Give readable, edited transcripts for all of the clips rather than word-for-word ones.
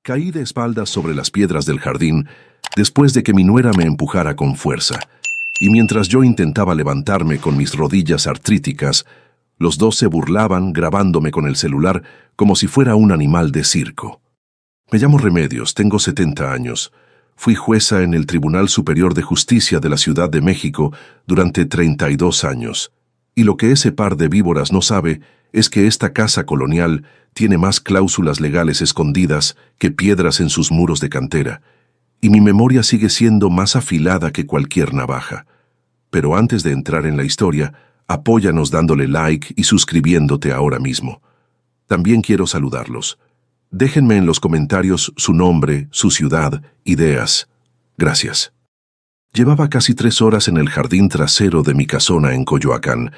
Caí de espaldas sobre las piedras del jardín después de que mi nuera me empujara con fuerza, y mientras yo intentaba levantarme con mis rodillas artríticas, los dos se burlaban grabándome con el celular como si fuera un animal de circo. Me llamo Remedios, tengo 70 años. Fui jueza en el Tribunal Superior de Justicia de la Ciudad de México durante 32 años. Y lo que ese par de víboras no sabe es que esta casa colonial tiene más cláusulas legales escondidas que piedras en sus muros de cantera, y mi memoria sigue siendo más afilada que cualquier navaja. Pero antes de entrar en la historia, apóyanos dándole like y suscribiéndote ahora mismo. También quiero saludarlos. Déjenme en los comentarios su nombre, su ciudad, ideas. Gracias. Llevaba casi 3 horas en el jardín trasero de mi casona en Coyoacán,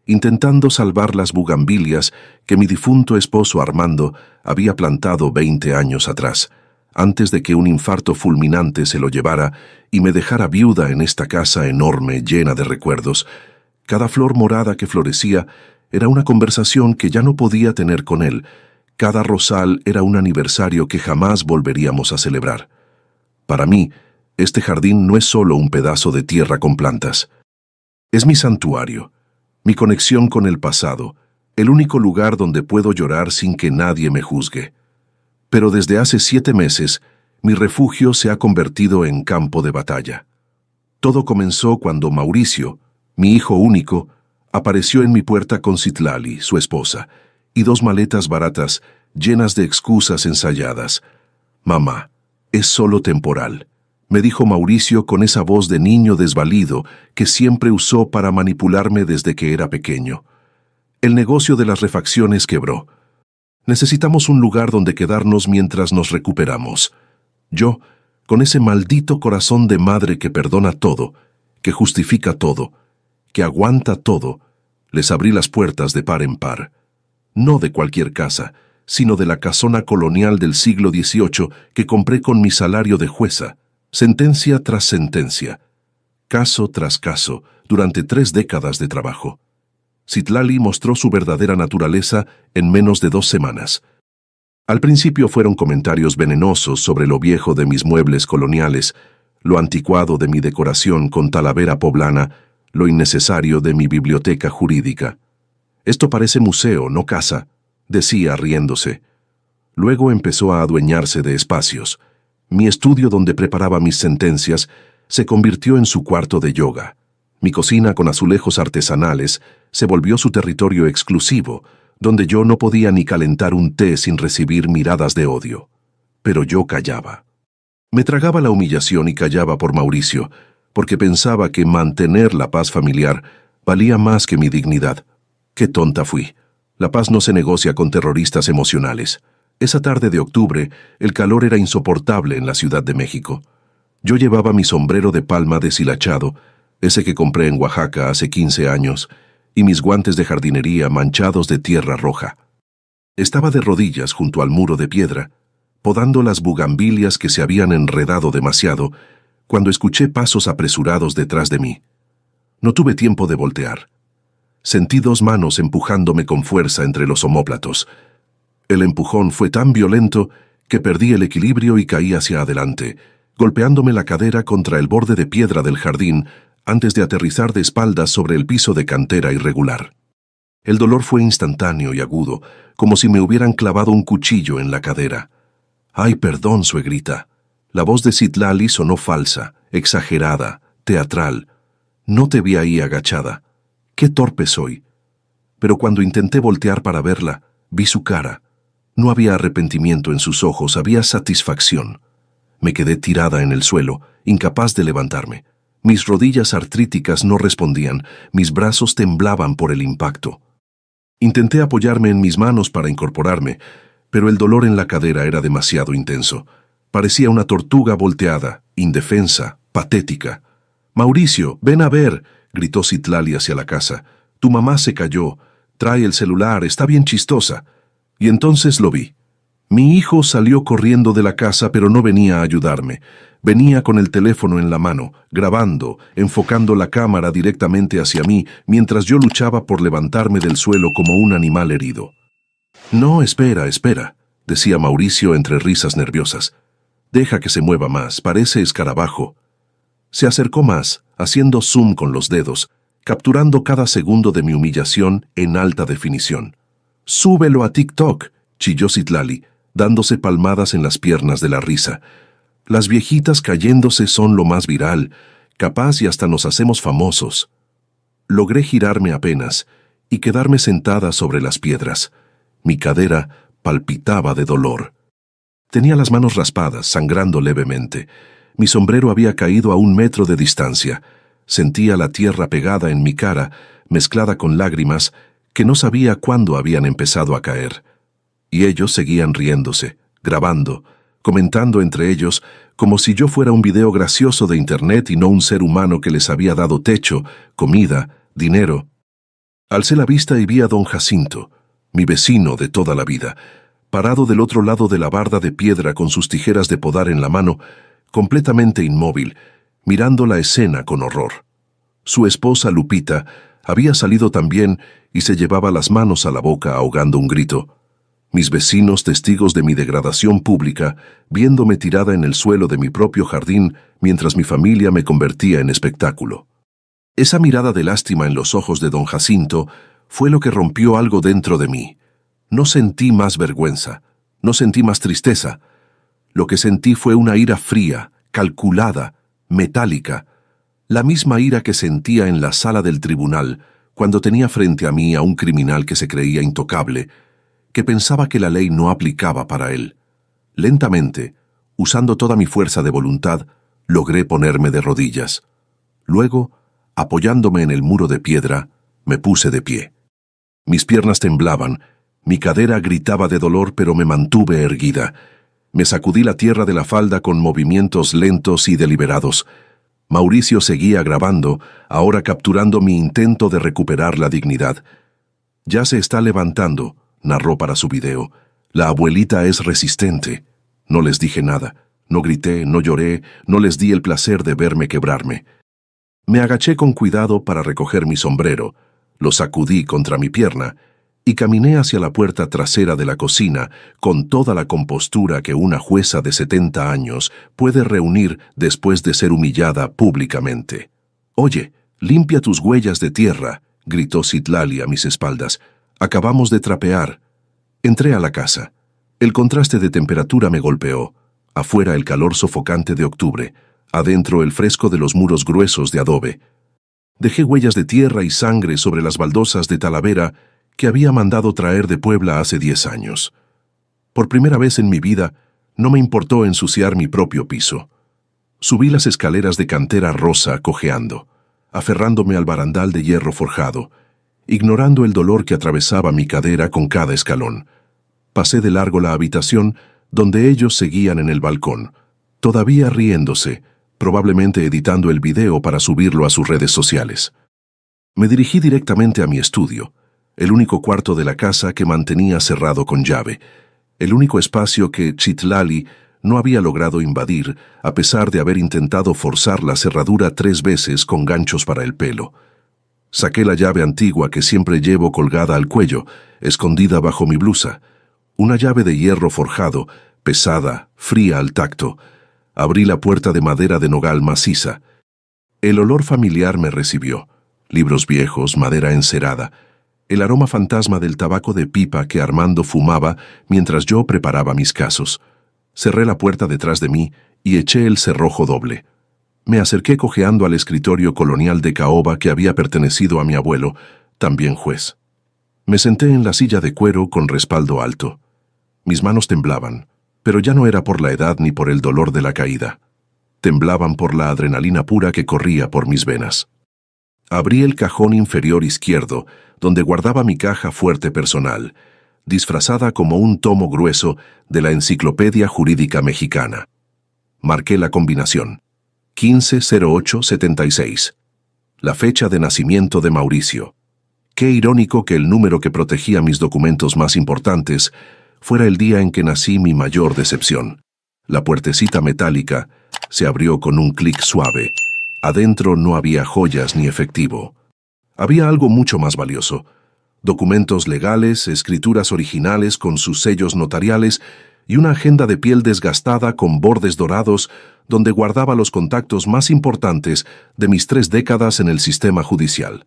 intentando salvar las bugambilias que mi difunto esposo Armando había plantado 20 años atrás, antes de que un infarto fulminante se lo llevara y me dejara viuda en esta casa enorme llena de recuerdos. Cada flor morada que florecía era una conversación que ya no podía tener con él. Cada rosal era un aniversario que jamás volveríamos a celebrar. Para mí, este jardín no es solo un pedazo de tierra con plantas. Es mi santuario, mi conexión con el pasado, el único lugar donde puedo llorar sin que nadie me juzgue. Pero desde hace 7 meses, mi refugio se ha convertido en campo de batalla. Todo comenzó cuando Mauricio, mi hijo único, apareció en mi puerta con Citlali, su esposa, y 2 maletas baratas llenas de excusas ensayadas. «Mamá, es solo temporal», me dijo Mauricio con esa voz de niño desvalido que siempre usó para manipularme desde que era pequeño. El negocio de las refacciones quebró. Necesitamos un lugar donde quedarnos mientras nos recuperamos. Yo, con ese maldito corazón de madre que perdona todo, que justifica todo, que aguanta todo, les abrí las puertas de par en par. No de cualquier casa, sino de la casona colonial del siglo XVIII que compré con mi salario de jueza, sentencia tras sentencia, caso tras caso, durante 3 décadas de trabajo. Citlali mostró su verdadera naturaleza en menos de 2 semanas. Al principio fueron comentarios venenosos sobre lo viejo de mis muebles coloniales, lo anticuado de mi decoración con talavera poblana, lo innecesario de mi biblioteca jurídica. «Esto parece museo, no casa», decía riéndose. Luego empezó a adueñarse de espacios. Mi estudio donde preparaba mis sentencias se convirtió en su cuarto de yoga. Mi cocina con azulejos artesanales se volvió su territorio exclusivo, donde yo no podía ni calentar un té sin recibir miradas de odio. Pero yo callaba. Me tragaba la humillación y callaba por Mauricio, porque pensaba que mantener la paz familiar valía más que mi dignidad. Qué tonta fui. La paz no se negocia con terroristas emocionales. Esa tarde de octubre, el calor era insoportable en la Ciudad de México. Yo llevaba mi sombrero de palma deshilachado, ese que compré en Oaxaca hace 15 años, y mis guantes de jardinería manchados de tierra roja. Estaba de rodillas junto al muro de piedra, podando las bugambilias que se habían enredado demasiado, cuando escuché pasos apresurados detrás de mí. No tuve tiempo de voltear. Sentí 2 manos empujándome con fuerza entre los omóplatos. El empujón fue tan violento que perdí el equilibrio y caí hacia adelante, golpeándome la cadera contra el borde de piedra del jardín antes de aterrizar de espaldas sobre el piso de cantera irregular. El dolor fue instantáneo y agudo, como si me hubieran clavado un cuchillo en la cadera. «Ay, perdón, suegrita». La voz de Citlali sonó falsa, exagerada, teatral. No te vi ahí agachada. Qué torpe soy. Pero cuando intenté voltear para verla, vi su cara. No había arrepentimiento en sus ojos, había satisfacción. Me quedé tirada en el suelo, incapaz de levantarme. Mis rodillas artríticas no respondían, mis brazos temblaban por el impacto. Intenté apoyarme en mis manos para incorporarme, pero el dolor en la cadera era demasiado intenso. Parecía una tortuga volteada, indefensa, patética. «Mauricio, ven a ver», gritó Citlali hacia la casa. «Tu mamá se cayó. Trae el celular, está bien chistosa». Y entonces lo vi. Mi hijo salió corriendo de la casa, pero no venía a ayudarme. Venía con el teléfono en la mano, grabando, enfocando la cámara directamente hacia mí, mientras yo luchaba por levantarme del suelo como un animal herido. «No, espera», decía Mauricio entre risas nerviosas. Deja que se mueva más, parece escarabajo. Se acercó más, haciendo zoom con los dedos, capturando cada segundo de mi humillación en alta definición. «¡Súbelo a TikTok!», chilló Citlali, dándose palmadas en las piernas de la risa. «Las viejitas cayéndose son lo más viral, capaz y hasta nos hacemos famosos». Logré girarme apenas y quedarme sentada sobre las piedras. Mi cadera palpitaba de dolor. Tenía las manos raspadas, sangrando levemente. Mi sombrero había caído a 1 metro de distancia. Sentía la tierra pegada en mi cara, mezclada con lágrimas que no sabía cuándo habían empezado a caer. Y ellos seguían riéndose, grabando, comentando entre ellos como si yo fuera un video gracioso de internet y no un ser humano que les había dado techo, comida, dinero. Alcé la vista y vi a don Jacinto, mi vecino de toda la vida, parado del otro lado de la barda de piedra con sus tijeras de podar en la mano, completamente inmóvil, mirando la escena con horror. Su esposa Lupita había salido también y se llevaba las manos a la boca ahogando un grito. Mis vecinos, testigos de mi degradación pública, viéndome tirada en el suelo de mi propio jardín mientras mi familia me convertía en espectáculo. Esa mirada de lástima en los ojos de don Jacinto fue lo que rompió algo dentro de mí. No sentí más vergüenza, no sentí más tristeza. Lo que sentí fue una ira fría, calculada, metálica, la misma ira que sentía en la sala del tribunal cuando tenía frente a mí a un criminal que se creía intocable, que pensaba que la ley no aplicaba para él. Lentamente, usando toda mi fuerza de voluntad, logré ponerme de rodillas. Luego, apoyándome en el muro de piedra, me puse de pie. Mis piernas temblaban, mi cadera gritaba de dolor, pero me mantuve erguida. Me sacudí la tierra de la falda con movimientos lentos y deliberados. Mauricio seguía grabando, ahora capturando mi intento de recuperar la dignidad. «Ya se está levantando», narró para su video. «La abuelita es resistente». No les dije nada, no grité, no lloré, no les di el placer de verme quebrarme. Me agaché con cuidado para recoger mi sombrero, lo sacudí contra mi pierna y caminé hacia la puerta trasera de la cocina con toda la compostura que una jueza de 70 años puede reunir después de ser humillada públicamente. «Oye, limpia tus huellas de tierra», gritó Citlali a mis espaldas. «Acabamos de trapear». Entré a la casa. El contraste de temperatura me golpeó. Afuera el calor sofocante de octubre, adentro el fresco de los muros gruesos de adobe. Dejé huellas de tierra y sangre sobre las baldosas de Talavera que había mandado traer de Puebla hace 10 años. Por primera vez en mi vida, no me importó ensuciar mi propio piso. Subí las escaleras de cantera rosa cojeando, aferrándome al barandal de hierro forjado, ignorando el dolor que atravesaba mi cadera con cada escalón. Pasé de largo la habitación, donde ellos seguían en el balcón, todavía riéndose, probablemente editando el video para subirlo a sus redes sociales. Me dirigí directamente a mi estudio, el único cuarto de la casa que mantenía cerrado con llave, el único espacio que Citlali no había logrado invadir, a pesar de haber intentado forzar la cerradura 3 veces con ganchos para el pelo. Saqué la llave antigua que siempre llevo colgada al cuello, escondida bajo mi blusa, una llave de hierro forjado, pesada, fría al tacto. Abrí la puerta de madera de nogal maciza. El olor familiar me recibió. Libros viejos, madera encerada. El aroma fantasma del tabaco de pipa que Armando fumaba mientras yo preparaba mis casos. Cerré la puerta detrás de mí y eché el cerrojo doble. Me acerqué cojeando al escritorio colonial de caoba que había pertenecido a mi abuelo, también juez. Me senté en la silla de cuero con respaldo alto. Mis manos temblaban, pero ya no era por la edad ni por el dolor de la caída. Temblaban por la adrenalina pura que corría por mis venas. Abrí el cajón inferior izquierdo, donde guardaba mi caja fuerte personal, disfrazada como un tomo grueso de la Enciclopedia Jurídica Mexicana. Marqué la combinación: 150876. La fecha de nacimiento de Mauricio. Qué irónico que el número que protegía mis documentos más importantes fuera el día en que nací mi mayor decepción. La puertecita metálica se abrió con un clic suave. Adentro no había joyas ni efectivo. Había algo mucho más valioso: documentos legales, escrituras originales con sus sellos notariales y una agenda de piel desgastada con bordes dorados donde guardaba los contactos más importantes de mis 3 décadas en el sistema judicial.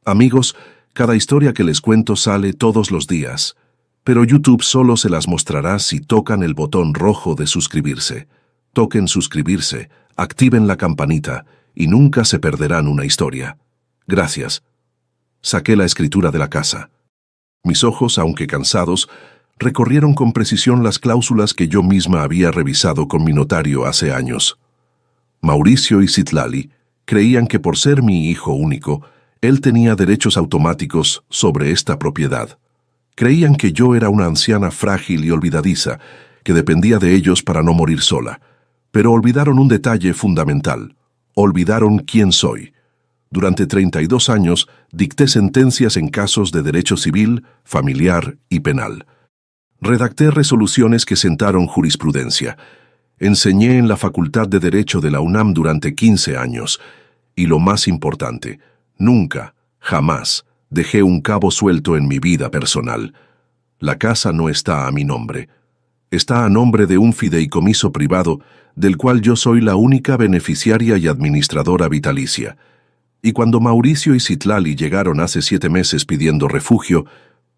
Amigos, cada historia que les cuento sale todos los días, pero YouTube solo se las mostrará si tocan el botón rojo de suscribirse. Toquen suscribirse, activen la campanita y nunca se perderán una historia. Gracias. Saqué la escritura de la casa. Mis ojos, aunque cansados, recorrieron con precisión las cláusulas que yo misma había revisado con mi notario hace años. Mauricio y Citlali creían que por ser mi hijo único, él tenía derechos automáticos sobre esta propiedad. Creían que yo era una anciana frágil y olvidadiza, que dependía de ellos para no morir sola. Pero olvidaron un detalle fundamental. Olvidaron quién soy. Durante 32 años dicté sentencias en casos de derecho civil, familiar y penal. Redacté resoluciones que sentaron jurisprudencia. Enseñé en la Facultad de Derecho de la UNAM durante 15 años. Y lo más importante, nunca, jamás, dejé un cabo suelto en mi vida personal. La casa no está a mi nombre. Está a nombre de un fideicomiso privado del cual yo soy la única beneficiaria y administradora vitalicia. Y cuando Mauricio y Citlali llegaron hace 7 meses pidiendo refugio,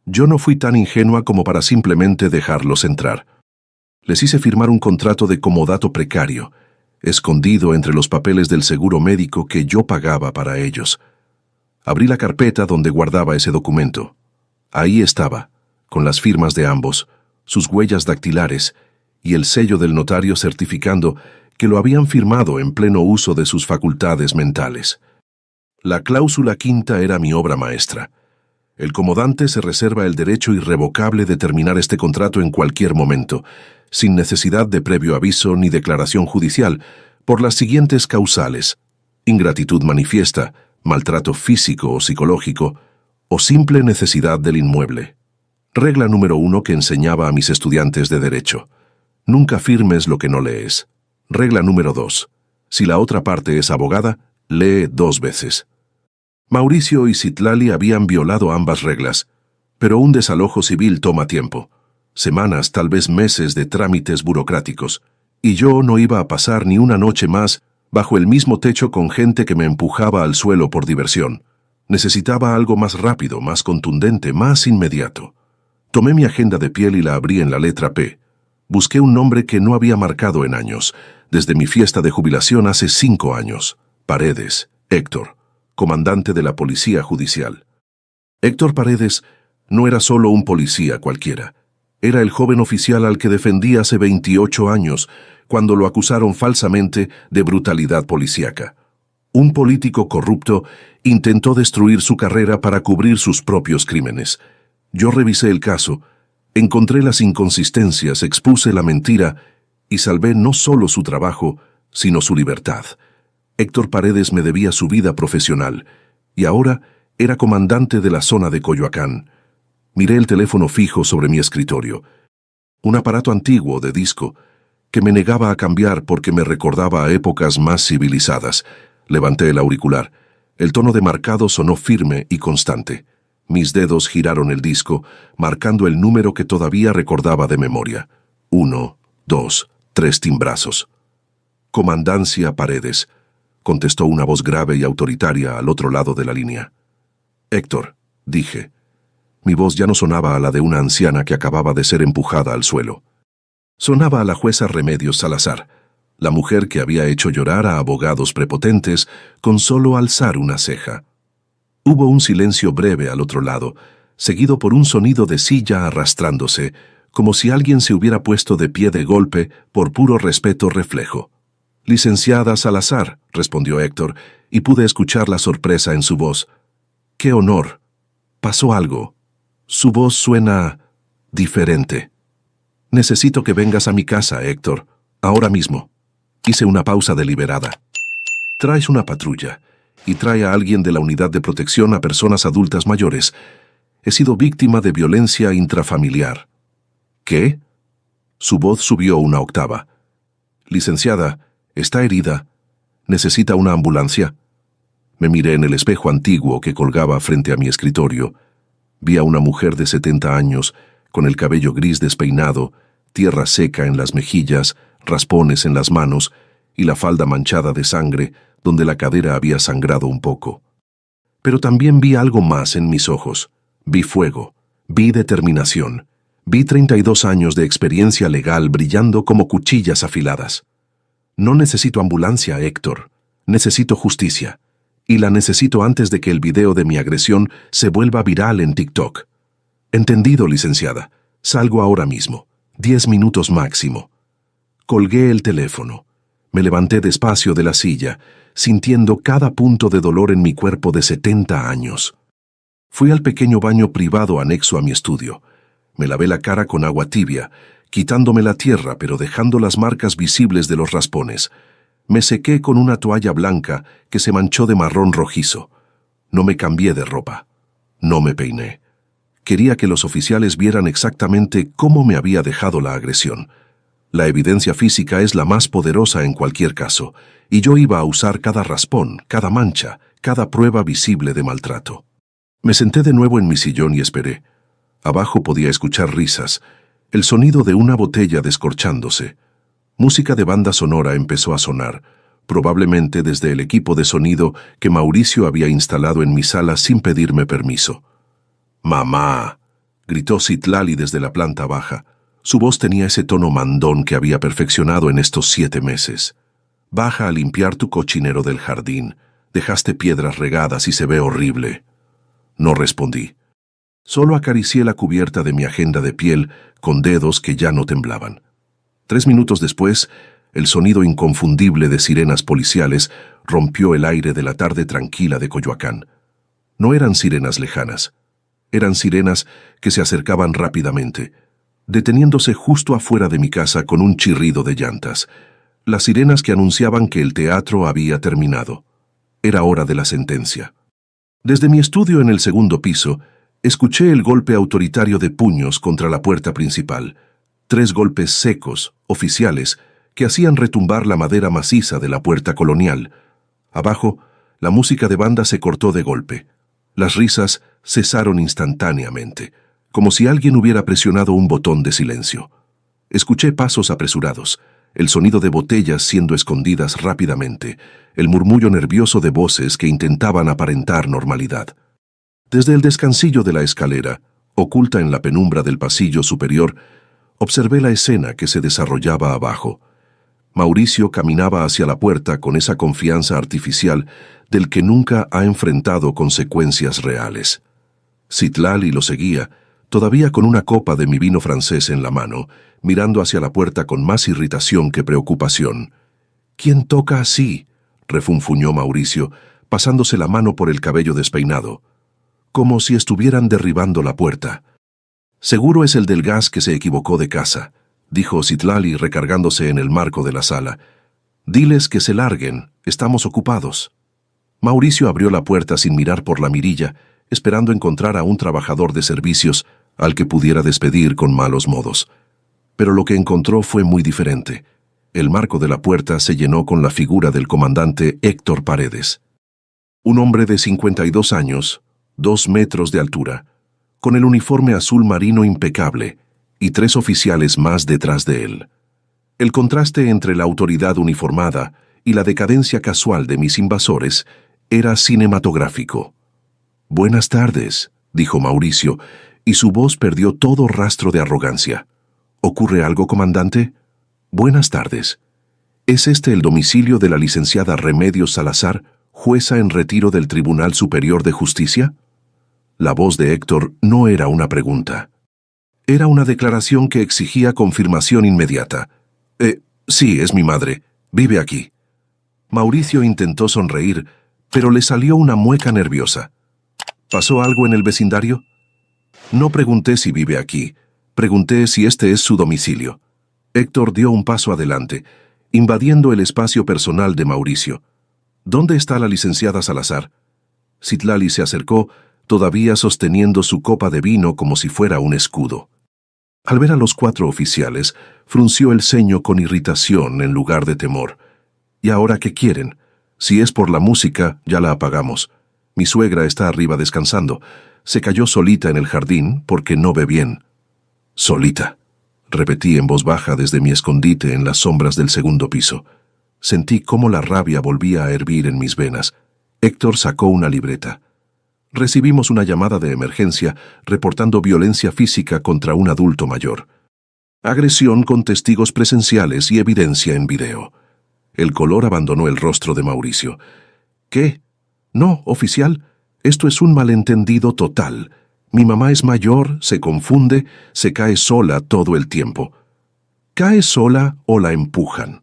yo no fui tan ingenua como para simplemente dejarlos entrar. Les hice firmar un contrato de comodato precario, escondido entre los papeles del seguro médico que yo pagaba para ellos. Abrí la carpeta donde guardaba ese documento. Ahí estaba, con las firmas de ambos, sus huellas dactilares y el sello del notario certificando que lo habían firmado en pleno uso de sus facultades mentales. La cláusula quinta era mi obra maestra. El comodante se reserva el derecho irrevocable de terminar este contrato en cualquier momento, sin necesidad de previo aviso ni declaración judicial, por las siguientes causales: ingratitud manifiesta, maltrato físico o psicológico, o simple necesidad del inmueble. Regla número 1 que enseñaba a mis estudiantes de derecho: nunca firmes lo que no lees. Regla número 2: si la otra parte es abogada, lee 2 veces. Mauricio y Citlali habían violado ambas reglas, pero un desalojo civil toma tiempo, semanas, tal vez meses de trámites burocráticos, y yo no iba a pasar ni una noche más bajo el mismo techo con gente que me empujaba al suelo por diversión. Necesitaba algo más rápido, más contundente, más inmediato. Tomé mi agenda de piel y la abrí en la letra P. Busqué un nombre que no había marcado en años, desde mi fiesta de jubilación hace 5 años. Paredes, Héctor, comandante de la Policía Judicial. Héctor Paredes no era solo un policía cualquiera. Era el joven oficial al que defendí hace 28 años, cuando lo acusaron falsamente de brutalidad policíaca. Un político corrupto intentó destruir su carrera para cubrir sus propios crímenes. Yo revisé el caso, encontré las inconsistencias, expuse la mentira y salvé no solo su trabajo, sino su libertad. Héctor Paredes me debía su vida profesional, y ahora era comandante de la zona de Coyoacán. Miré el teléfono fijo sobre mi escritorio, un aparato antiguo de disco, que me negaba a cambiar porque me recordaba a épocas más civilizadas. Levanté el auricular. El tono de marcado sonó firme y constante. Mis dedos giraron el disco, marcando el número que todavía recordaba de memoria. 1, 2, 3 timbrazos. Comandancia Paredes, contestó una voz grave y autoritaria al otro lado de la línea. Héctor, dije. Mi voz ya no sonaba a la de una anciana que acababa de ser empujada al suelo. Sonaba a la jueza Remedios Salazar, la mujer que había hecho llorar a abogados prepotentes con solo alzar una ceja. Hubo un silencio breve al otro lado, seguido por un sonido de silla arrastrándose, como si alguien se hubiera puesto de pie de golpe por puro respeto reflejo. Licenciada Salazar, respondió Héctor, y pude escuchar la sorpresa en su voz. ¡Qué honor! Pasó algo. Su voz suena diferente. Necesito que vengas a mi casa, Héctor, ahora mismo. Hice una pausa deliberada. Traes una patrulla y trae a alguien de la Unidad de Protección a Personas Adultas Mayores. He sido víctima de violencia intrafamiliar. ¿Qué? Su voz subió una octava. Licenciada, está herida. ¿Necesita una ambulancia? Me miré en el espejo antiguo que colgaba frente a mi escritorio. Vi a una mujer de 70 años, con el cabello gris despeinado, tierra seca en las mejillas, raspones en las manos y la falda manchada de sangre, donde la cadera había sangrado un poco. Pero también vi algo más en mis ojos. Vi fuego, vi determinación, vi 32 años de experiencia legal brillando como cuchillas afiladas. No necesito ambulancia, Héctor. Necesito justicia. Y la necesito antes de que el video de mi agresión se vuelva viral en TikTok. Entendido, licenciada. Salgo ahora mismo. 10 minutos máximo. Colgué el teléfono. Me levanté despacio de la silla, sintiendo cada punto de dolor en mi cuerpo de 70 años. Fui al pequeño baño privado anexo a mi estudio. Me lavé la cara con agua tibia, quitándome la tierra pero dejando las marcas visibles de los raspones. Me sequé con una toalla blanca que se manchó de marrón rojizo. No me cambié de ropa. No me peiné. Quería que los oficiales vieran exactamente cómo me había dejado la agresión. La evidencia física es la más poderosa en cualquier caso, y yo iba a usar cada raspón, cada mancha, cada prueba visible de maltrato. Me senté de nuevo en mi sillón y esperé. Abajo podía escuchar risas, el sonido de una botella descorchándose. Música de banda sonora empezó a sonar, probablemente desde el equipo de sonido que Mauricio había instalado en mi sala sin pedirme permiso. «¡Mamá!», gritó Citlali desde la planta baja. Su voz tenía ese tono mandón que había perfeccionado en estos 7 meses. «Baja a limpiar tu cochinero del jardín. Dejaste piedras regadas y se ve horrible». No respondí. Solo acaricié la cubierta de mi agenda de piel con dedos que ya no temblaban. 3 minutos después, el sonido inconfundible de sirenas policiales rompió el aire de la tarde tranquila de Coyoacán. No eran sirenas lejanas. Eran sirenas que se acercaban rápidamente, deteniéndose justo afuera de mi casa con un chirrido de llantas. Las sirenas que anunciaban que el teatro había terminado. Era hora de la sentencia. Desde mi estudio en el 2º piso, escuché el golpe autoritario de puños contra la puerta principal. 3 golpes secos, oficiales, que hacían retumbar la madera maciza de la puerta colonial. Abajo, la música de banda se cortó de golpe. Las risas cesaron instantáneamente, como si alguien hubiera presionado un botón de silencio. Escuché pasos apresurados, el sonido de botellas siendo escondidas rápidamente, el murmullo nervioso de voces que intentaban aparentar normalidad. Desde el descansillo de la escalera, oculta en la penumbra del pasillo superior, observé la escena que se desarrollaba abajo. Mauricio caminaba hacia la puerta con esa confianza artificial del que nunca ha enfrentado consecuencias reales. Citlali lo seguía, todavía con una copa de mi vino francés en la mano, mirando hacia la puerta con más irritación que preocupación. «¿Quién toca así?», refunfuñó Mauricio, pasándose la mano por el cabello despeinado, como si estuvieran derribando la puerta. «Seguro es el del gas que se equivocó de casa», dijo Citlali recargándose en el marco de la sala. «Diles que se larguen, estamos ocupados». Mauricio abrió la puerta sin mirar por la mirilla, esperando encontrar a un trabajador de servicios al que pudiera despedir con malos modos. Pero lo que encontró fue muy diferente. El marco de la puerta se llenó con la figura del comandante Héctor Paredes. Un hombre de 52 años, 2 metros de altura, con el uniforme azul marino impecable, y 3 oficiales más detrás de él. El contraste entre la autoridad uniformada y la decadencia casual de mis invasores era cinematográfico. «Buenas tardes», dijo Mauricio, y su voz perdió todo rastro de arrogancia. «¿Ocurre algo, comandante?» «Buenas tardes. ¿Es este el domicilio de la licenciada Remedios Salazar, jueza en retiro del Tribunal Superior de Justicia?» La voz de Héctor no era una pregunta. Era una declaración que exigía confirmación inmediata. Sí, es mi madre. Vive aquí». Mauricio intentó sonreír, pero le salió una mueca nerviosa. «¿Pasó algo en el vecindario?» «No pregunté si vive aquí. Pregunté si este es su domicilio». Héctor dio un paso adelante, invadiendo el espacio personal de Mauricio. «¿Dónde está la licenciada Salazar?» Citlali se acercó, todavía sosteniendo su copa de vino como si fuera un escudo. Al ver a los 4 oficiales, frunció el ceño con irritación en lugar de temor. «¿Y ahora qué quieren? Si es por la música, ya la apagamos. Mi suegra está arriba descansando. Se cayó solita en el jardín porque no ve bien. Solita, repetí en voz baja desde mi escondite en las sombras del segundo piso. Sentí cómo la rabia volvía a hervir en mis venas. Héctor sacó una libreta. Recibimos una llamada de emergencia reportando violencia física contra un adulto mayor. Agresión con testigos presenciales y evidencia en video. El color abandonó el rostro de Mauricio. ¿Qué? No, oficial. Esto es un malentendido total. Mi mamá es mayor, se confunde, se cae sola todo el tiempo. ¿Cae sola o la empujan?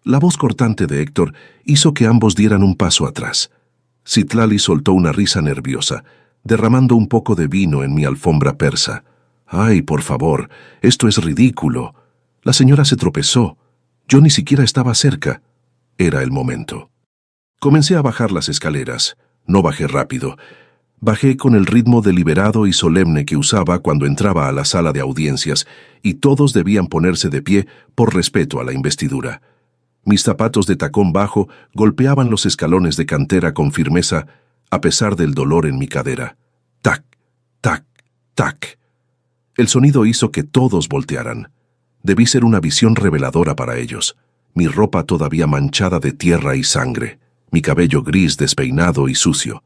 La voz cortante de Héctor hizo que ambos dieran un paso atrás. Citlali soltó una risa nerviosa, derramando un poco de vino en mi alfombra persa. «Ay, por favor, esto es ridículo. La señora se tropezó. Yo ni siquiera estaba cerca». Era el momento. Comencé a bajar las escaleras. No bajé rápido. Bajé con el ritmo deliberado y solemne que usaba cuando entraba a la sala de audiencias, y todos debían ponerse de pie por respeto a la investidura. Mis zapatos de tacón bajo golpeaban los escalones de cantera con firmeza, a pesar del dolor en mi cadera. Tac, tac, tac. El sonido hizo que todos voltearan. Debí ser una visión reveladora para ellos. Mi ropa todavía manchada de tierra y sangre, mi cabello gris despeinado y sucio.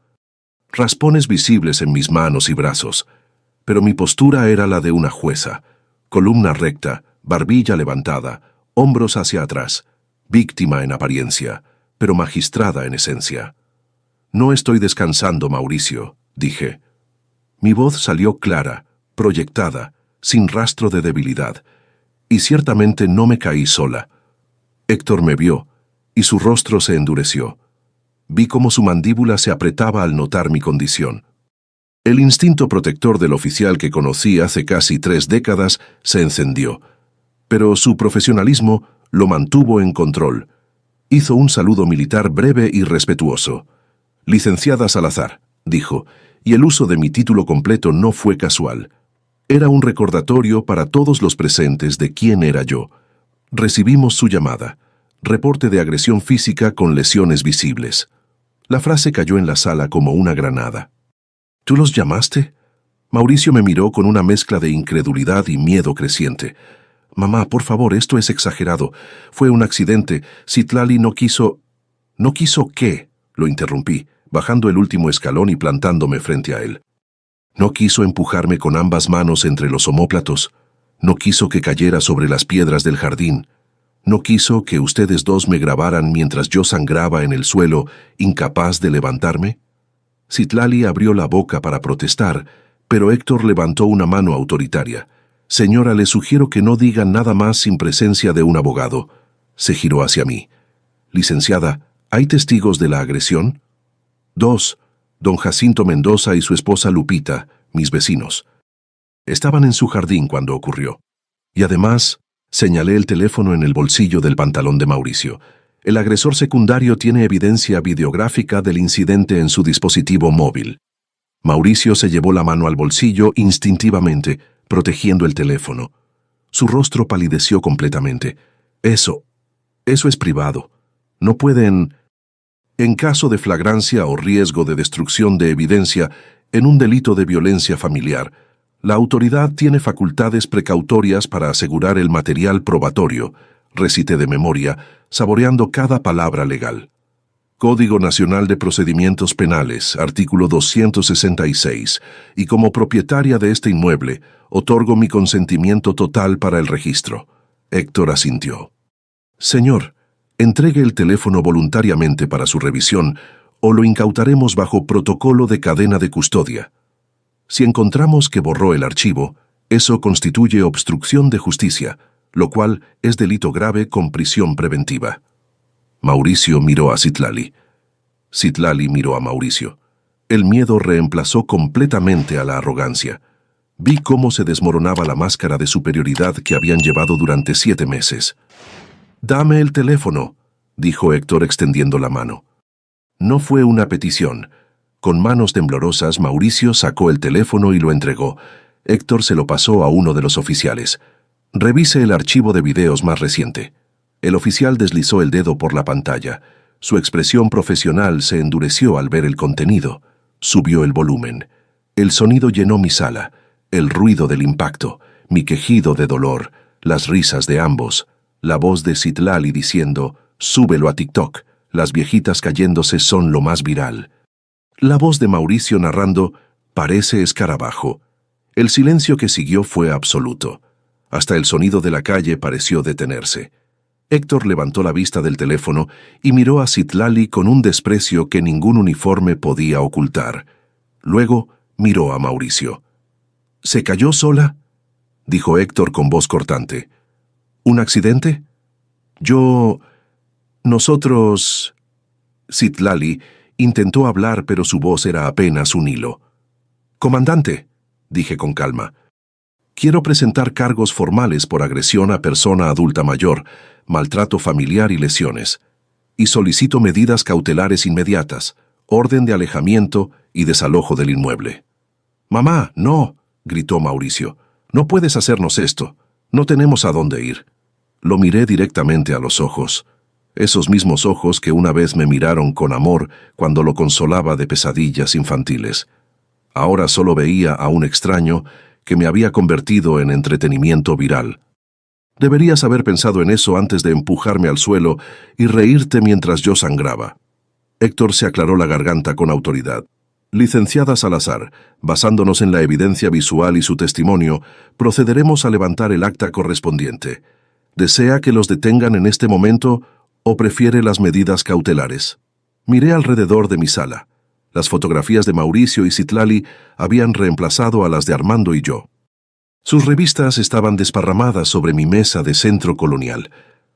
Raspones visibles en mis manos y brazos, pero mi postura era la de una jueza, columna recta, barbilla levantada, hombros hacia atrás, víctima en apariencia, pero magistrada en esencia. «No estoy descansando, Mauricio», dije. Mi voz salió clara, proyectada, sin rastro de debilidad, y ciertamente no me caí sola. Héctor me vio, y su rostro se endureció. Vi cómo su mandíbula se apretaba al notar mi condición. El instinto protector del oficial que conocí hace casi 3 décadas se encendió, pero su profesionalismo lo mantuvo en control. Hizo un saludo militar breve y respetuoso. «Licenciada Salazar», dijo, y el uso de mi título completo no fue casual. Era un recordatorio para todos los presentes de quién era yo. Recibimos su llamada. Reporte de agresión física con lesiones visibles. La frase cayó en la sala como una granada. «¿Tú los llamaste?» Mauricio me miró con una mezcla de incredulidad y miedo creciente. «Mamá, por favor, esto es exagerado. Fue un accidente. Citlali no quiso...» «¿No quiso qué?», lo interrumpí, bajando el último escalón y plantándome frente a él. «No quiso empujarme con ambas manos entre los omóplatos. No quiso que cayera sobre las piedras del jardín. No quiso que ustedes dos me grabaran mientras yo sangraba en el suelo, incapaz de levantarme». Citlali abrió la boca para protestar, pero Héctor levantó una mano autoritaria. «Señora, le sugiero que no diga nada más sin presencia de un abogado». Se giró hacia mí. «Licenciada, ¿hay testigos de la agresión?» «2, don Jacinto Mendoza y su esposa Lupita, mis vecinos. Estaban en su jardín cuando ocurrió. Y además, señalé el teléfono en el bolsillo del pantalón de Mauricio. El agresor secundario tiene evidencia videográfica del incidente en su dispositivo móvil». Mauricio se llevó la mano al bolsillo instintivamente, protegiendo el teléfono. Su rostro palideció completamente. Eso es privado. No pueden... En caso de flagrancia o riesgo de destrucción de evidencia en un delito de violencia familiar, la autoridad tiene facultades precautorias para asegurar el material probatorio, recité de memoria, saboreando cada palabra legal. Código Nacional de Procedimientos Penales, artículo 266, y como propietaria de este inmueble, otorgo mi consentimiento total para el registro. Héctor asintió. «Señor, entregue el teléfono voluntariamente para su revisión o lo incautaremos bajo protocolo de cadena de custodia. Si encontramos que borró el archivo, eso constituye obstrucción de justicia, lo cual es delito grave con prisión preventiva». Mauricio miró a Citlali. Citlali miró a Mauricio. El miedo reemplazó completamente a la arrogancia. Vi cómo se desmoronaba la máscara de superioridad que habían llevado durante 7 meses. «Dame el teléfono», dijo Héctor extendiendo la mano. No fue una petición. Con manos temblorosas, Mauricio sacó el teléfono y lo entregó. Héctor se lo pasó a uno de los oficiales. «Revise el archivo de videos más reciente». El oficial deslizó el dedo por la pantalla. Su expresión profesional se endureció al ver el contenido. Subió el volumen. El sonido llenó mi sala, el ruido del impacto, mi quejido de dolor, las risas de ambos, la voz de Citlali diciendo, súbelo a TikTok, las viejitas cayéndose son lo más viral. La voz de Mauricio narrando, parece escarabajo. El silencio que siguió fue absoluto. Hasta el sonido de la calle pareció detenerse. Héctor levantó la vista del teléfono y miró a Citlali con un desprecio que ningún uniforme podía ocultar. Luego miró a Mauricio. ¿Se cayó sola?, dijo Héctor con voz cortante. ¿Un accidente? Nosotros... Citlali intentó hablar, pero su voz era apenas un hilo. «Comandante», dije con calma, «quiero presentar cargos formales por agresión a persona adulta mayor, maltrato familiar y lesiones. Y solicito medidas cautelares inmediatas, orden de alejamiento y desalojo del inmueble». «Mamá, no», gritó Mauricio. «No puedes hacernos esto. No tenemos a dónde ir». Lo miré directamente a los ojos. Esos mismos ojos que una vez me miraron con amor cuando lo consolaba de pesadillas infantiles. Ahora solo veía a un extraño que me había convertido en entretenimiento viral. Deberías haber pensado en eso antes de empujarme al suelo y reírte mientras yo sangraba. Héctor se aclaró la garganta con autoridad. Licenciada Salazar, basándonos en la evidencia visual y su testimonio, procederemos a levantar el acta correspondiente. ¿Desea que los detengan en este momento o prefiere las medidas cautelares? Miré alrededor de mi sala. Las fotografías de Mauricio y Citlali habían reemplazado a las de Armando y yo. Sus revistas estaban desparramadas sobre mi mesa de centro colonial.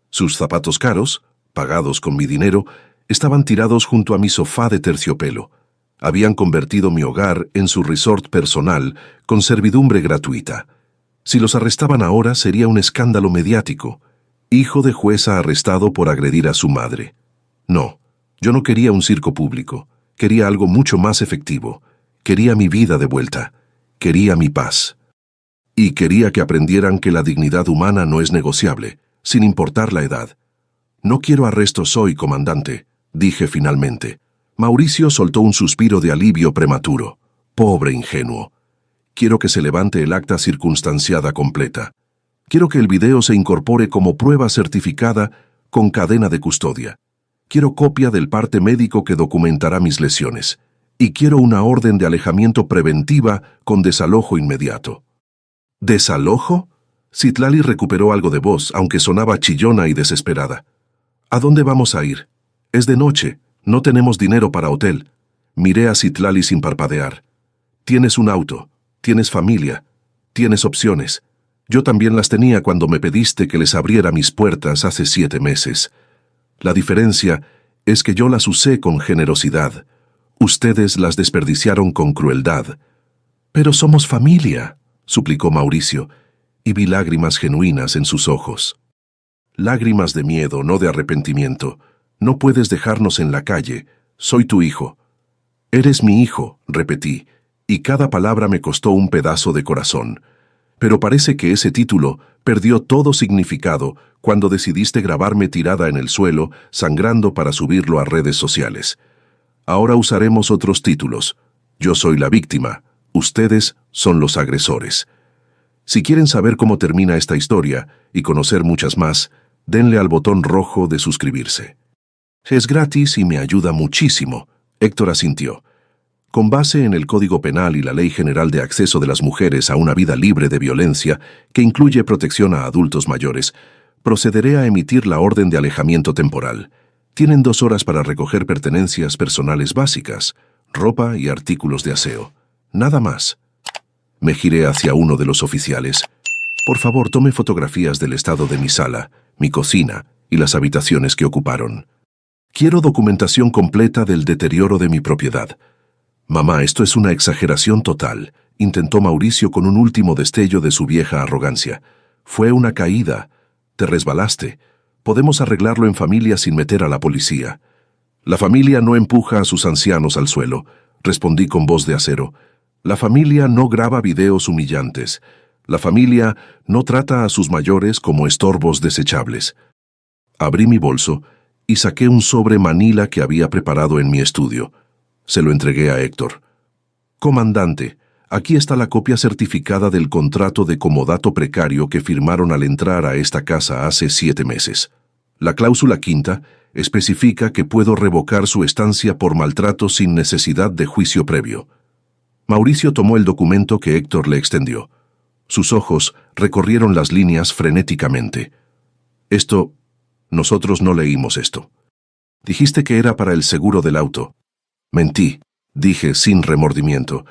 Sus zapatos caros, pagados con mi dinero, estaban tirados junto a mi sofá de terciopelo. Habían convertido mi hogar en su resort personal con servidumbre gratuita. Si los arrestaban ahora sería un escándalo mediático. Hijo de jueza arrestado por agredir a su madre. No, yo no quería un circo público. Quería algo mucho más efectivo. Quería mi vida de vuelta. Quería mi paz. Y quería que aprendieran que la dignidad humana no es negociable, sin importar la edad. «No quiero arrestos hoy, comandante», dije finalmente. Mauricio soltó un suspiro de alivio prematuro. Pobre ingenuo. Quiero que se levante el acta circunstanciada completa. Quiero que el video se incorpore como prueba certificada con cadena de custodia. Quiero copia del parte médico que documentará mis lesiones. Y quiero una orden de alejamiento preventiva con desalojo inmediato. ¿Desalojo? Citlali recuperó algo de voz, aunque sonaba chillona y desesperada. ¿A dónde vamos a ir? Es de noche. No tenemos dinero para hotel. Miré a Citlali sin parpadear. Tienes un auto. Tienes familia. Tienes opciones. Yo también las tenía cuando me pediste que les abriera mis puertas hace 7 meses. La diferencia es que yo las usé con generosidad. Ustedes las desperdiciaron con crueldad. «Pero somos familia», suplicó Mauricio, y vi lágrimas genuinas en sus ojos. Lágrimas de miedo, no de arrepentimiento. «No puedes dejarnos en la calle. Soy tu hijo». «Eres mi hijo», repetí, y cada palabra me costó un pedazo de corazón. Pero parece que ese título perdió todo significado cuando decidiste grabarme tirada en el suelo, sangrando para subirlo a redes sociales. Ahora usaremos otros títulos. Yo soy la víctima. Ustedes son los agresores. Si quieren saber cómo termina esta historia y conocer muchas más, denle al botón rojo de suscribirse. Es gratis y me ayuda muchísimo. Héctor asintió. Con base en el Código Penal y la Ley General de Acceso de las Mujeres a una Vida Libre de Violencia, que incluye protección a adultos mayores, procederé a emitir la orden de alejamiento temporal. Tienen 2 horas para recoger pertenencias personales básicas, ropa y artículos de aseo. Nada más. Me giré hacia uno de los oficiales. Por favor, tome fotografías del estado de mi sala, mi cocina y las habitaciones que ocuparon. Quiero documentación completa del deterioro de mi propiedad. Mamá, esto es una exageración total, intentó Mauricio con un último destello de su vieja arrogancia. Fue una caída. Te resbalaste. Podemos arreglarlo en familia sin meter a la policía. La familia no empuja a sus ancianos al suelo, respondí con voz de acero. La familia no graba videos humillantes. La familia no trata a sus mayores como estorbos desechables. Abrí mi bolso y saqué un sobre manila que había preparado en mi estudio. Se lo entregué a Héctor. Comandante, Aquí está la copia certificada del contrato de comodato precario que firmaron al entrar a esta casa hace 7 meses. La cláusula quinta especifica que puedo revocar su estancia por maltrato sin necesidad de juicio previo. Mauricio tomó el documento que Héctor le extendió. Sus ojos recorrieron las líneas frenéticamente. Nosotros no leímos esto. Dijiste que era para el seguro del auto. Mentí, dije sin remordimiento,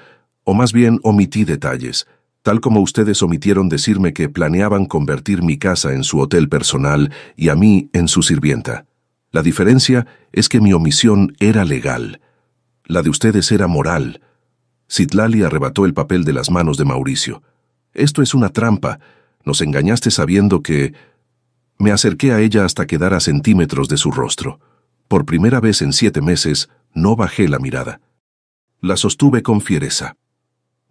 o más bien omití detalles, tal como ustedes omitieron decirme que planeaban convertir mi casa en su hotel personal y a mí en su sirvienta. La diferencia es que mi omisión era legal. La de ustedes era moral. Citlali arrebató el papel de las manos de Mauricio. Esto es una trampa. Nos engañaste sabiendo que... Me acerqué a ella hasta quedar a centímetros de su rostro. Por primera vez en 7 meses, no bajé la mirada. La sostuve con fiereza.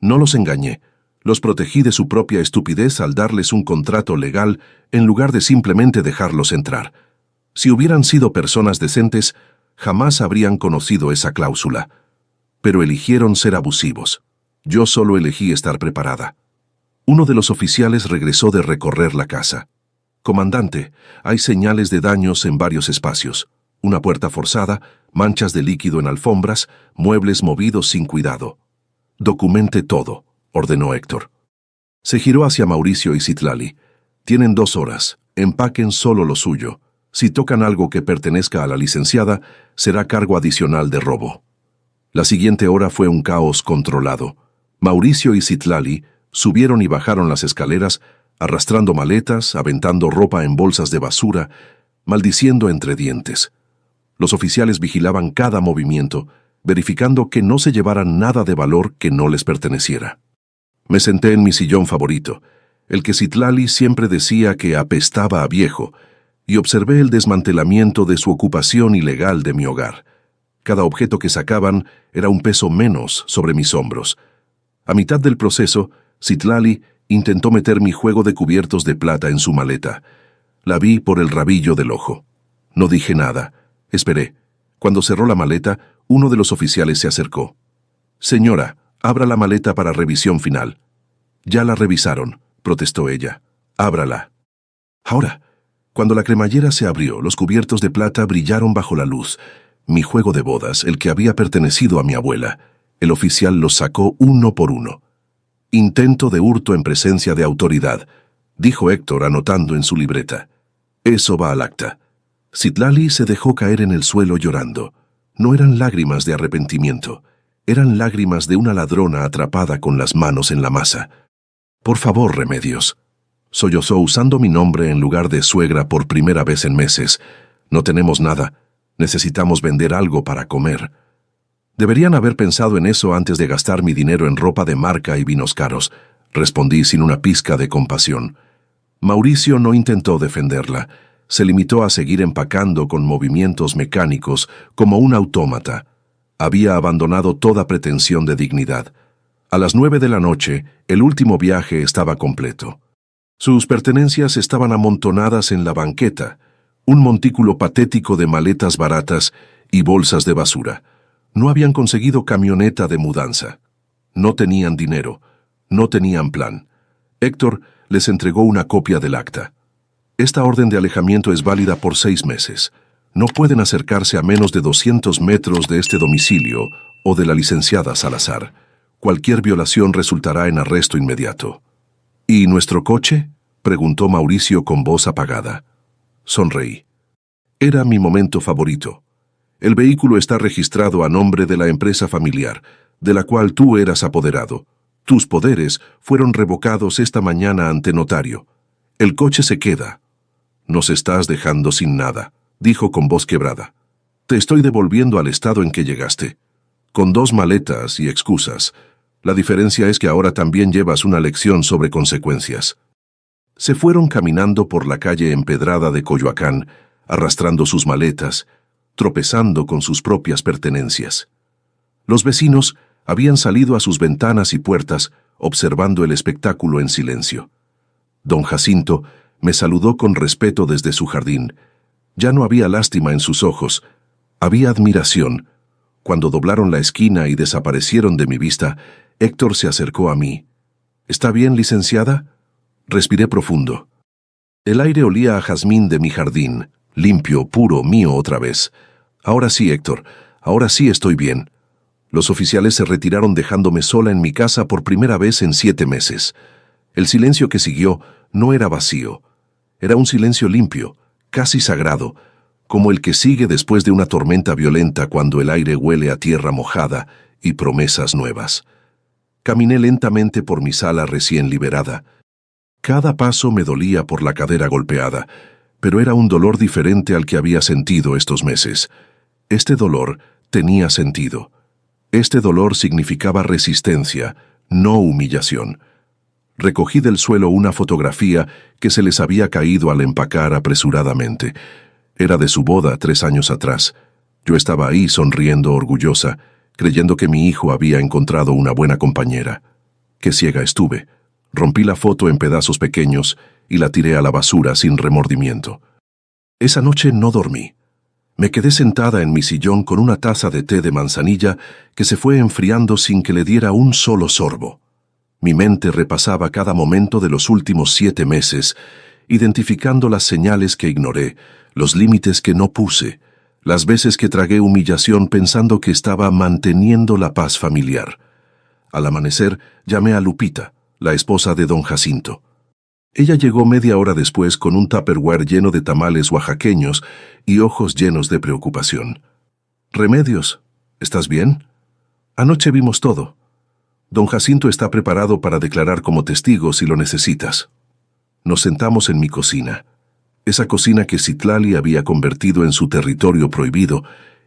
No los engañé. Los protegí de su propia estupidez al darles un contrato legal en lugar de simplemente dejarlos entrar. Si hubieran sido personas decentes, jamás habrían conocido esa cláusula. Pero eligieron ser abusivos. Yo solo elegí estar preparada. Uno de los oficiales regresó de recorrer la casa. Comandante, hay señales de daños en varios espacios. Una puerta forzada, manchas de líquido en alfombras, muebles movidos sin cuidado. Documente todo, ordenó Héctor. Se giró hacia Mauricio y Citlali. Tienen 2 horas. Empaquen solo lo suyo. Si tocan algo que pertenezca a la licenciada, será cargo adicional de robo. La siguiente hora fue un caos controlado. Mauricio y Citlali subieron y bajaron las escaleras, arrastrando maletas, aventando ropa en bolsas de basura, maldiciendo entre dientes. Los oficiales vigilaban cada movimiento, verificando que no se llevaran nada de valor que no les perteneciera. Me senté en mi sillón favorito, el que Citlali siempre decía que apestaba a viejo, y observé el desmantelamiento de su ocupación ilegal de mi hogar. Cada objeto que sacaban era un peso menos sobre mis hombros. A mitad del proceso, Citlali intentó meter mi juego de cubiertos de plata en su maleta. La vi por el rabillo del ojo. No dije nada. Esperé. Cuando cerró la maleta, uno de los oficiales se acercó. «Señora, abra la maleta para revisión final». «Ya la revisaron», protestó ella. «Ábrala». Ahora, cuando la cremallera se abrió, los cubiertos de plata brillaron bajo la luz. Mi juego de bodas, el que había pertenecido a mi abuela. El oficial los sacó uno por uno. «Intento de hurto en presencia de autoridad», dijo Héctor anotando en su libreta. «Eso va al acta». Citlali se dejó caer en el suelo llorando. No eran lágrimas de arrepentimiento, eran lágrimas de una ladrona atrapada con las manos en la masa. «Por favor, Remedios», sollozó usando mi nombre en lugar de suegra por primera vez en meses. «No tenemos nada. Necesitamos vender algo para comer». «Deberían haber pensado en eso antes de gastar mi dinero en ropa de marca y vinos caros», respondí sin una pizca de compasión. Mauricio no intentó defenderla. Se limitó a seguir empacando con movimientos mecánicos como un autómata. Había abandonado toda pretensión de dignidad. A las 9 de la noche, el último viaje estaba completo. Sus pertenencias estaban amontonadas en la banqueta, un montículo patético de maletas baratas y bolsas de basura. No habían conseguido camioneta de mudanza. No tenían dinero. No tenían plan. Héctor les entregó una copia del acta. Esta orden de alejamiento es válida por 6 meses. No pueden acercarse a menos de 200 metros de este domicilio o de la licenciada Salazar. Cualquier violación resultará en arresto inmediato. ¿Y nuestro coche?, preguntó Mauricio con voz apagada. Sonreí. Era mi momento favorito. El vehículo está registrado a nombre de la empresa familiar, de la cual tú eras apoderado. Tus poderes fueron revocados esta mañana ante notario. El coche se queda. Nos estás dejando sin nada, dijo con voz quebrada. Te estoy devolviendo al estado en que llegaste. Con 2 maletas y excusas. La diferencia es que ahora también llevas una lección sobre consecuencias. Se fueron caminando por la calle empedrada de Coyoacán, arrastrando sus maletas, tropezando con sus propias pertenencias. Los vecinos habían salido a sus ventanas y puertas, observando el espectáculo en silencio. Don Jacinto me saludó con respeto desde su jardín. Ya no había lástima en sus ojos, había admiración. Cuando doblaron la esquina y desaparecieron de mi vista, Héctor se acercó a mí. ¿Está bien, licenciada? Respiré profundo. El aire olía a jazmín de mi jardín, limpio, puro, mío otra vez. Ahora sí, Héctor, ahora sí estoy bien. Los oficiales se retiraron dejándome sola en mi casa por primera vez en 7 meses. El silencio que siguió no era vacío. Era un silencio limpio, casi sagrado, como el que sigue después de una tormenta violenta cuando el aire huele a tierra mojada y promesas nuevas. Caminé lentamente por mi sala recién liberada. Cada paso me dolía por la cadera golpeada, pero era un dolor diferente al que había sentido estos meses. Este dolor tenía sentido. Este dolor significaba resistencia, no humillación. Recogí del suelo una fotografía que se les había caído al empacar apresuradamente. Era de su boda 3 años atrás. Yo estaba ahí sonriendo orgullosa, creyendo que mi hijo había encontrado una buena compañera. Qué ciega estuve. Rompí la foto en pedazos pequeños y la tiré a la basura sin remordimiento. Esa noche no dormí. Me quedé sentada en mi sillón con una taza de té de manzanilla que se fue enfriando sin que le diera un solo sorbo. Mi mente repasaba cada momento de los últimos 7 meses, identificando las señales que ignoré, los límites que no puse, las veces que tragué humillación pensando que estaba manteniendo la paz familiar. Al amanecer, llamé a Lupita, la esposa de don Jacinto. Ella llegó media hora después con un tupperware lleno de tamales oaxaqueños y ojos llenos de preocupación. «Remedios, ¿estás bien? Anoche vimos todo. Don Jacinto está preparado para declarar como testigo si lo necesitas». Nos sentamos en mi cocina, esa cocina que Citlali había convertido en su territorio prohibido,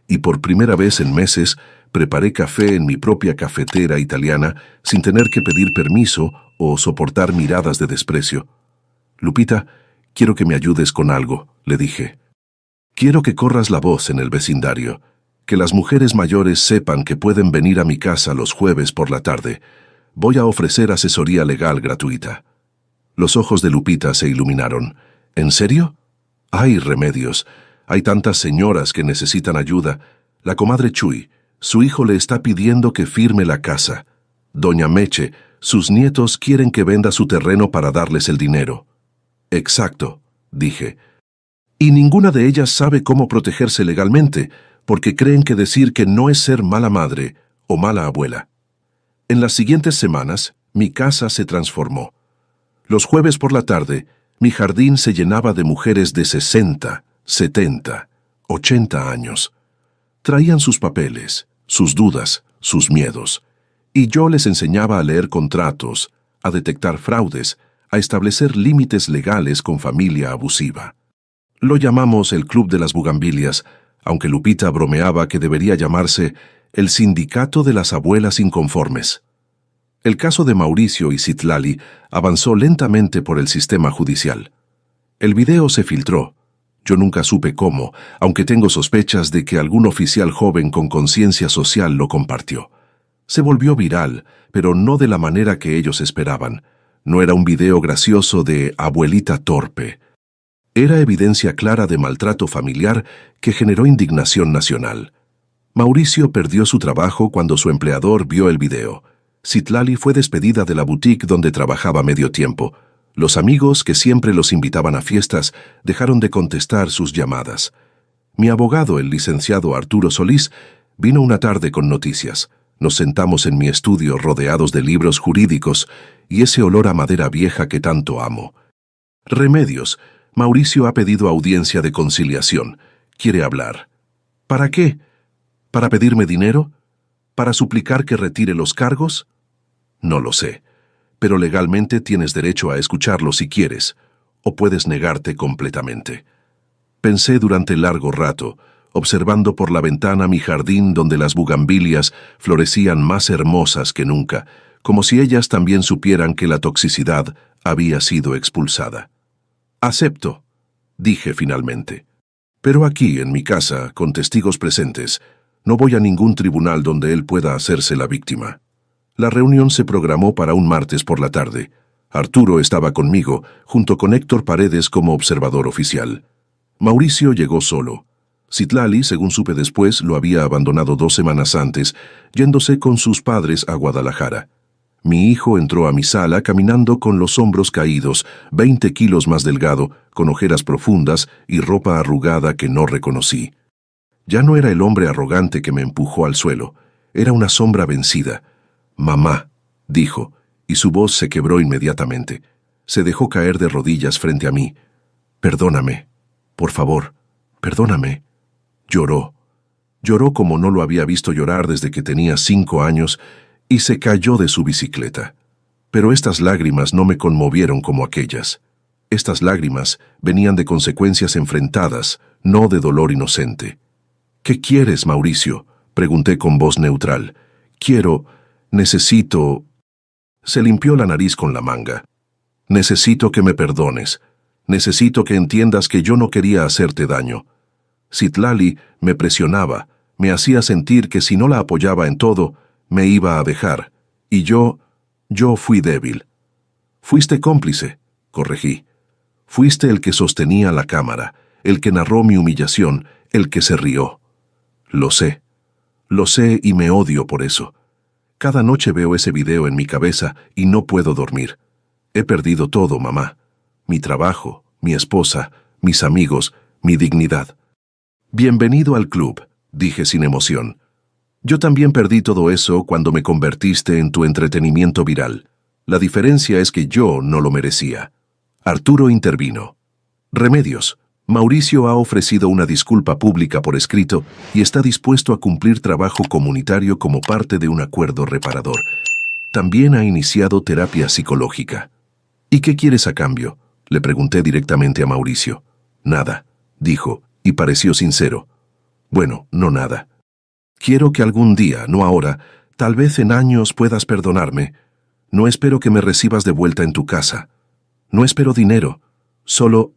y por primera vez en meses preparé café en mi propia cafetera italiana sin tener que pedir permiso o soportar miradas de desprecio. «Lupita, quiero que me ayudes con algo», le dije. «Quiero que corras la voz en el vecindario, que las mujeres mayores sepan que pueden venir a mi casa los jueves por la tarde. Voy a ofrecer asesoría legal gratuita». Los ojos de Lupita se iluminaron. «¿En serio? Hay remedios. Hay tantas señoras que necesitan ayuda. La comadre Chuy, su hijo le está pidiendo que firme la casa. Doña Meche, sus nietos quieren que venda su terreno para darles el dinero». «Exacto», dije. «Y ninguna de ellas sabe cómo protegerse legalmente, porque creen que decir que no es ser mala madre o mala abuela». En las siguientes semanas, mi casa se transformó. Los jueves por la tarde, mi jardín se llenaba de mujeres de 60, 70, 80 años. Traían sus papeles, sus dudas, sus miedos, y yo les enseñaba a leer contratos, a detectar fraudes, a establecer límites legales con familia abusiva. Lo llamamos el Club de las Bugambilias, aunque Lupita bromeaba que debería llamarse el Sindicato de las Abuelas Inconformes. El caso de Mauricio y Citlali avanzó lentamente por el sistema judicial. El video se filtró. Yo nunca supe cómo, aunque tengo sospechas de que algún oficial joven con conciencia social lo compartió. Se volvió viral, pero no de la manera que ellos esperaban. No era un video gracioso de abuelita torpe. Era evidencia clara de maltrato familiar que generó indignación nacional. Mauricio perdió su trabajo cuando su empleador vio el video. Citlali fue despedida de la boutique donde trabajaba medio tiempo. Los amigos que siempre los invitaban a fiestas dejaron de contestar sus llamadas. Mi abogado, el licenciado Arturo Solís, vino una tarde con noticias. Nos sentamos en mi estudio rodeados de libros jurídicos y ese olor a madera vieja que tanto amo. «Remedios, Mauricio ha pedido audiencia de conciliación. Quiere hablar». «¿Para qué? ¿Para pedirme dinero? ¿Para suplicar que retire los cargos?» «No lo sé, pero legalmente tienes derecho a escucharlo si quieres, o puedes negarte completamente». Pensé durante largo rato, observando por la ventana mi jardín donde las bugambilias florecían más hermosas que nunca, como si ellas también supieran que la toxicidad había sido expulsada. «Acepto», dije finalmente. «Pero aquí, en mi casa, con testigos presentes, no voy a ningún tribunal donde él pueda hacerse la víctima». La reunión se programó para un martes por la tarde. Arturo estaba conmigo, junto con Héctor Paredes como observador oficial. Mauricio llegó solo. Citlali, según supe después, lo había abandonado 2 semanas antes, yéndose con sus padres a Guadalajara. Mi hijo entró a mi sala caminando con los hombros caídos, 20 kilos más delgado, con ojeras profundas y ropa arrugada que no reconocí. Ya no era el hombre arrogante que me empujó al suelo, era una sombra vencida. «Mamá», dijo, y su voz se quebró inmediatamente. Se dejó caer de rodillas frente a mí. «Perdóname, por favor, perdóname». Lloró. Lloró como no lo había visto llorar desde que tenía 5 años y se cayó de su bicicleta. Pero estas lágrimas no me conmovieron como aquellas. Estas lágrimas venían de consecuencias enfrentadas, no de dolor inocente. «¿Qué quieres, Mauricio?», pregunté con voz neutral. «Necesito...». Se limpió la nariz con la manga. «Necesito que me perdones. Necesito que entiendas que yo no quería hacerte daño. Citlali me presionaba, me hacía sentir que si no la apoyaba en todo, me iba a dejar. Y yo fui débil». «Fuiste cómplice», corregí. «Fuiste el que sostenía la cámara, el que narró mi humillación, el que se rió». Lo sé y me odio por eso. Cada noche veo ese video en mi cabeza y no puedo dormir. He perdido todo, mamá. Mi trabajo, mi esposa, mis amigos, mi dignidad. «Bienvenido al club», dije sin emoción. «Yo también perdí todo eso cuando me convertiste en tu entretenimiento viral. La diferencia es que yo no lo merecía». Arturo intervino. «Remedios. Mauricio ha ofrecido una disculpa pública por escrito y está dispuesto a cumplir trabajo comunitario como parte de un acuerdo reparador. También ha iniciado terapia psicológica». «¿Y qué quieres a cambio?», le pregunté directamente a Mauricio. «Nada», dijo, y pareció sincero. «Bueno, no nada. Quiero que algún día, no ahora, tal vez en años puedas perdonarme. No espero que me recibas de vuelta en tu casa. No espero dinero. Solo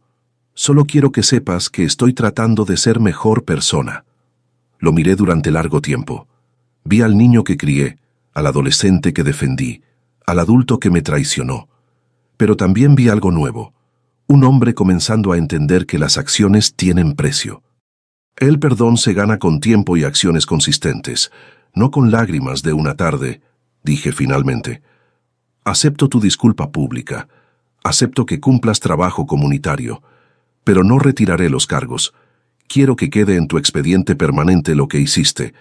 quiero que sepas que estoy tratando de ser mejor persona». Lo miré durante largo tiempo. Vi al niño que crié, al adolescente que defendí, al adulto que me traicionó. Pero también vi algo nuevo. Un hombre comenzando a entender que las acciones tienen precio. El perdón se gana con tiempo y acciones consistentes, no con lágrimas de una tarde, dije finalmente. «Acepto tu disculpa pública. Acepto que cumplas trabajo comunitario. Pero no retiraré los cargos. Quiero que quede en tu expediente permanente lo que hiciste.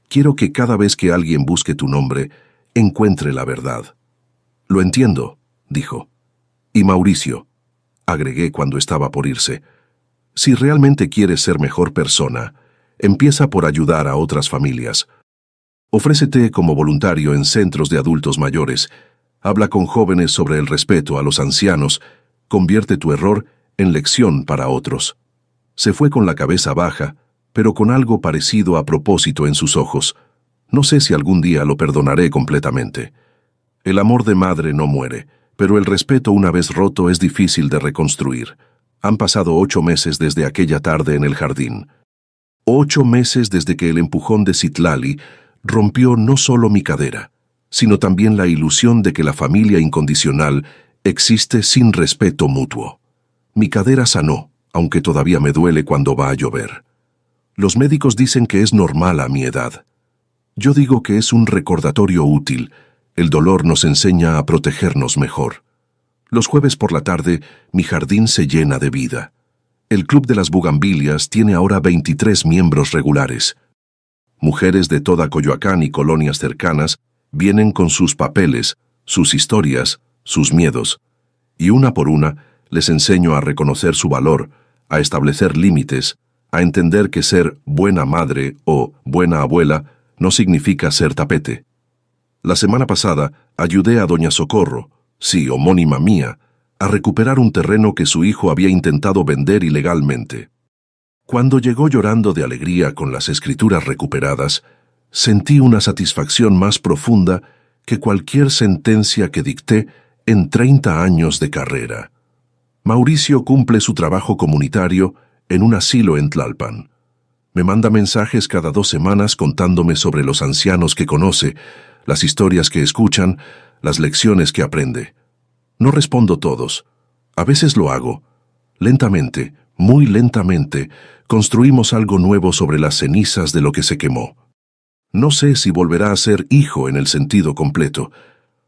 Quiero que cada vez que alguien busque tu nombre, encuentre la verdad». «Lo entiendo», dijo. «Y Mauricio», agregué cuando estaba por irse, «si realmente quieres ser mejor persona, empieza por ayudar a otras familias. Ofrécete como voluntario en centros de adultos mayores. Habla con jóvenes sobre el respeto a los ancianos. Convierte tu error en lección para otros». Se fue con la cabeza baja, pero con algo parecido a propósito en sus ojos. No sé si algún día lo perdonaré completamente. El amor de madre no muere, pero el respeto una vez roto es difícil de reconstruir. Han pasado 8 meses desde aquella tarde en el jardín. 8 meses desde que el empujón de Citlali rompió no solo mi cadera, sino también la ilusión de que la familia incondicional existe sin respeto mutuo. Mi cadera sanó, aunque todavía me duele cuando va a llover. Los médicos dicen que es normal a mi edad. Yo digo que es un recordatorio útil. El dolor nos enseña a protegernos mejor. Los jueves por la tarde, mi jardín se llena de vida. El Club de las Bugambilias tiene ahora 23 miembros regulares. Mujeres de toda Coyoacán y colonias cercanas vienen con sus papeles, sus historias, sus miedos. Y una por una, les enseño a reconocer su valor, a establecer límites, a entender que ser buena madre o buena abuela no significa ser tapete. La semana pasada ayudé a doña Socorro, sí, homónima mía, a recuperar un terreno que su hijo había intentado vender ilegalmente. Cuando llegó llorando de alegría con las escrituras recuperadas, sentí una satisfacción más profunda que cualquier sentencia que dicté en 30 años de carrera. Mauricio cumple su trabajo comunitario en un asilo en Tlalpan. Me manda mensajes cada 2 semanas contándome sobre los ancianos que conoce, las historias que escuchan, las lecciones que aprende. No respondo todos. A veces lo hago. Lentamente, muy lentamente, construimos algo nuevo sobre las cenizas de lo que se quemó. No sé si volverá a ser hijo en el sentido completo.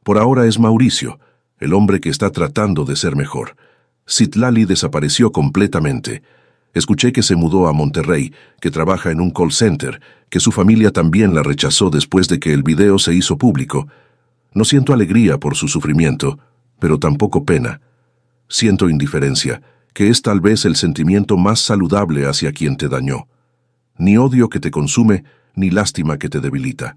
Por ahora es Mauricio, el hombre que está tratando de ser mejor. Citlali desapareció completamente. Escuché que se mudó a Monterrey, que trabaja en un call center, que su familia también la rechazó después de que el video se hizo público. No siento alegría por su sufrimiento, pero tampoco pena. Siento indiferencia, que es tal vez el sentimiento más saludable hacia quien te dañó. Ni odio que te consume, ni lástima que te debilita.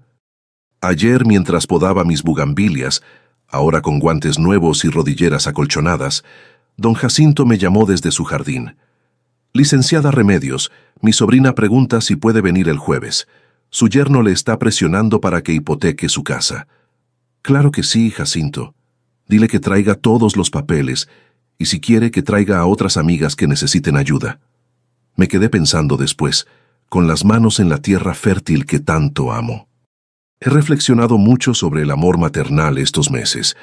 Ayer, mientras podaba mis bugambilias, ahora con guantes nuevos y rodilleras acolchonadas, don Jacinto me llamó desde su jardín. Licenciada Remedios, mi sobrina pregunta si puede venir el jueves. Su yerno le está presionando para que hipoteque su casa. Claro que sí, Jacinto. Dile que traiga todos los papeles, y si quiere que traiga a otras amigas que necesiten ayuda. Me quedé pensando después, con las manos en la tierra fértil que tanto amo. He reflexionado mucho sobre el amor maternal estos meses.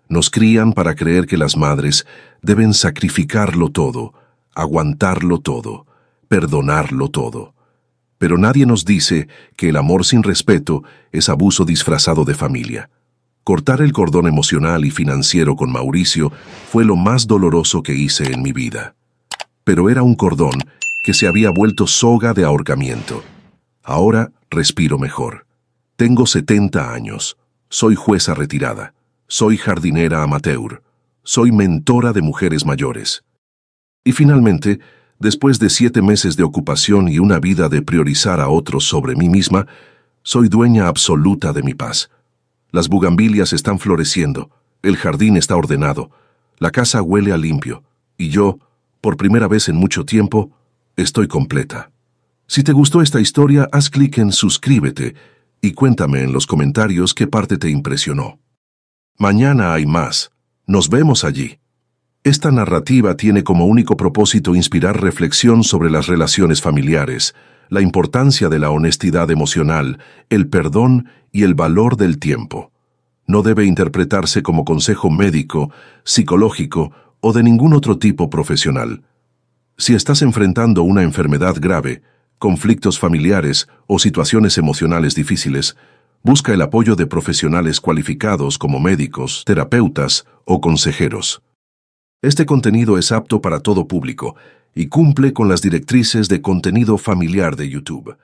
Nos crían para creer que las madres deben sacrificarlo todo, aguantarlo todo, perdonarlo todo. Pero nadie nos dice que el amor sin respeto es abuso disfrazado de familia. Cortar el cordón emocional y financiero con Mauricio fue lo más doloroso que hice en mi vida. Pero era un cordón que se había vuelto soga de ahorcamiento. Ahora respiro mejor. Tengo 70 años. Soy jueza retirada. Soy jardinera amateur. Soy mentora de mujeres mayores. Y finalmente, después de 7 meses de ocupación y una vida de priorizar a otros sobre mí misma, soy dueña absoluta de mi paz. Las bugambilias están floreciendo, el jardín está ordenado, la casa huele a limpio, y yo, por primera vez en mucho tiempo, estoy completa. Si te gustó esta historia, haz clic en suscríbete y cuéntame en los comentarios qué parte te impresionó. Mañana hay más. Nos vemos allí. Esta narrativa tiene como único propósito inspirar reflexión sobre las relaciones familiares, la importancia de la honestidad emocional, el perdón y el valor del tiempo. No debe interpretarse como consejo médico, psicológico o de ningún otro tipo profesional. Si estás enfrentando una enfermedad grave, conflictos familiares o situaciones emocionales difíciles, busca el apoyo de profesionales cualificados como médicos, terapeutas o consejeros. Este contenido es apto para todo público y cumple con las directrices de contenido familiar de YouTube.